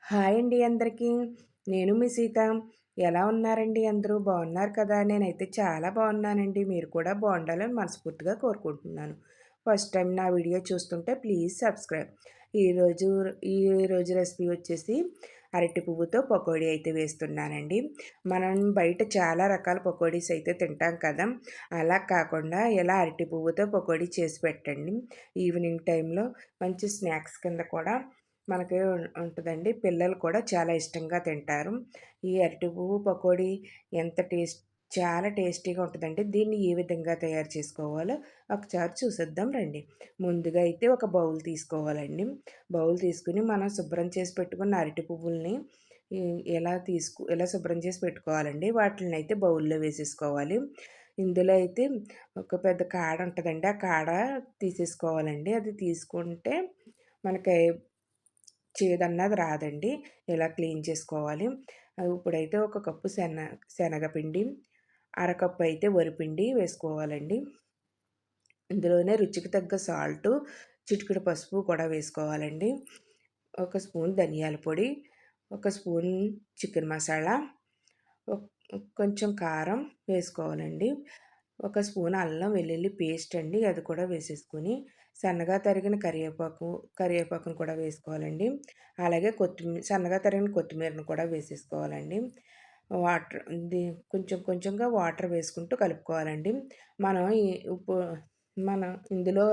Hi అండి అందరికీ. నేను మీ సీత. ఎలా ఉన్నారండి అందరూ? బాగున్నారు కదా? నేనైతే చాలా బాగున్నానండి. మీరు కూడా బాగుండాలని మనస్ఫూర్తిగా కోరుకుంటున్నాను. ఫస్ట్ టైం నా వీడియో చూస్తుంటే ప్లీజ్ సబ్స్క్రైబ్. ఈరోజు ఈరోజు రెసిపీ వచ్చేసి అరటి పువ్వుతో పకోడీ అయితే వేస్తున్నానండి. మనం బయట చాలా రకాల పకోడీస్ అయితే తింటాం కదా! అలా కాకుండా ఇలా అరటి పువ్వుతో పకోడీ చేసి పెట్టండి. ఈవినింగ్ టైంలో మంచి స్నాక్స్ కింద కూడా మనకి ఉంటదండి. పిల్లలు కూడా చాలా ఇష్టంగా తింటారు. ఈ అరటి పువ్వు పకోడీ ఎంత చాలా టేస్టీగా ఉంటదండి. దీన్ని ఏ విధంగా తయారు చేసుకోవాలో ఒకసారి చూసేద్దాం రండి. ముందుగా అయితే ఒక బౌల్ తీసుకోవాలండి. బౌల్ తీసుకొని మనం శుభ్రం చేసి పెట్టుకున్న అరటి పువ్వుల్ని ఈ ఇలా శుభ్రం చేసి పెట్టుకోవాలండి. వాటిల్నయితే బౌల్‌లో వేసేసుకోవాలి. ఇందులో అయితే ఒక పెద్ద కాడ ఉంటదండి. ఆ కాడ తీసేసుకోవాలండి. అది తీసుకుంటే మనకి చేదన్నది రాదండి. ఇలా క్లీన్ చేసుకోవాలి. ఇప్పుడైతే ఒక కప్పు శనగపిండి, అరకప్పు అయితే వరిపిండి వేసుకోవాలండి. ఇందులోనే రుచికి తగ్గ సాల్టు, చిటికెడు పసుపు కూడా వేసుకోవాలండి. ఒక స్పూన్ ధనియాల పొడి, ఒక స్పూన్ చికెన్ మసాలా, కొంచెం కారం వేసుకోవాలండి. ఒక స్పూన్ అల్లం వెల్లుల్లి పేస్ట్ అండి, అది కూడా వేసేసుకొని సన్నగా తరిగిన కరివేపాకును కూడా వేసుకోవాలండి. అలాగే సన్నగా తరిగిన కొత్తిమీరను కూడా వేసేసుకోవాలండి. వాటర్ ఇది కొంచెం కొంచెంగా వాటర్ వేసుకుంటూ కలుపుకోవాలండి. మనం ఈ ఉప్పు మనం ఇందులో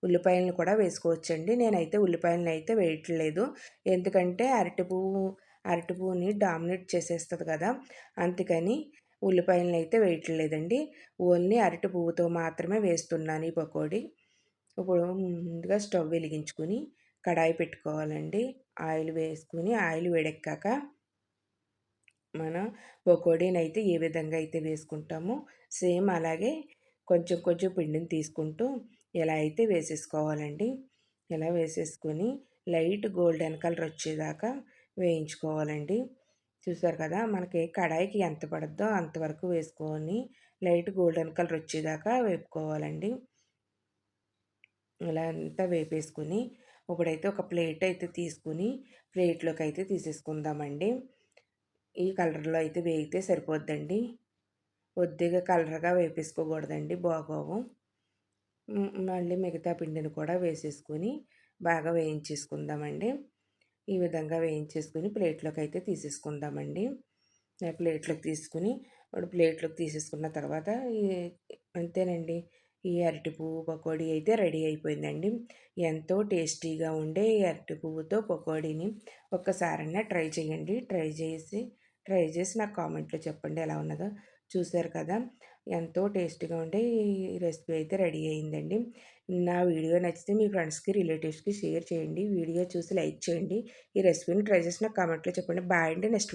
ఉల్లిపాయలను కూడా వేసుకోవచ్చండి. నేనైతే ఉల్లిపాయలను అయితే వేయట్లేదు. ఎందుకంటే అరటి పువ్వుని డామినేట్ చేసేస్తది కదా! అందుకని ఉల్లిపాయలను అయితే వేయట్లేదండి. ఓన్లీ అరటి పువ్వుతో మాత్రమే వేస్తున్నాను ఈ పకోడీ. ఇప్పుడు ముందుగా స్టవ్ వెలిగించుకొని కడాయి పెట్టుకోవాలండి. ఆయిల్ వేసుకొని ఆయిల్ వేడెక్కాక మనం పకోడీనైతే ఏ విధంగా అయితే వేసుకుంటామో సేమ్ అలాగే కొంచెం కొంచెం పిండిని తీసుకుంటూ ఇలా అయితే వేసేసుకోవాలండి. ఇలా వేసేసుకొని లైట్ గోల్డెన్ కలర్ వచ్చేదాకా వేయించుకోవాలండి. చూసారు కదా! మనకి కడాయికి ఎంత పడుద్దో అంతవరకు వేసుకొని లైట్ గోల్డెన్ కలర్ వచ్చేదాకా వేపుకోవాలండి. ఇలా అంతా వేపేసుకొని ఇప్పుడైతే ఒక ప్లేట్ అయితే తీసుకుని ప్లేట్లోకి అయితే తీసేసుకుందామండి. ఈ కలర్లో అయితే వేగితే సరిపోద్దండి. కొద్దిగా కలర్గా వేపేసుకోకూడదండి, బాగోవు. మళ్ళీ మిగతా పిండిని కూడా వేసేసుకొని బాగా వేయించేసుకుందామండి. ఈ విధంగా వేయించేసుకొని ప్లేట్లోకి అయితే తీసేసుకుందామండి. ప్లేట్లోకి తీసుకుని ఇప్పుడు ప్లేట్లోకి తీసేసుకున్న తర్వాత అంతేనండి. ఈ అరటి పువ్వు పకోడీ అయితే రెడీ అయిపోయిందండి. ఎంతో టేస్టీగా ఉండే ఈ అరటి పువ్వుతో పకోడీని ఒక్కసారన్నా ట్రై చేయండి. ట్రై చేసి నాకు కామెంట్లో చెప్పండి ఎలా ఉన్నదో. చూసారు కదా! ఎంతో టేస్టీగా ఉండే ఈ రెసిపీ అయితే రెడీ అయిందండి. నా వీడియో నచ్చితే మీ ఫ్రెండ్స్‌కి, రిలేటివ్స్‌కి షేర్ చేయండి. వీడియో చూసి లైక్ చేయండి. ఈ రెసిపీని ట్రై చేసి నాకు కామెంట్లో చెప్పండి. బాయ్ అండి. నెక్స్ట్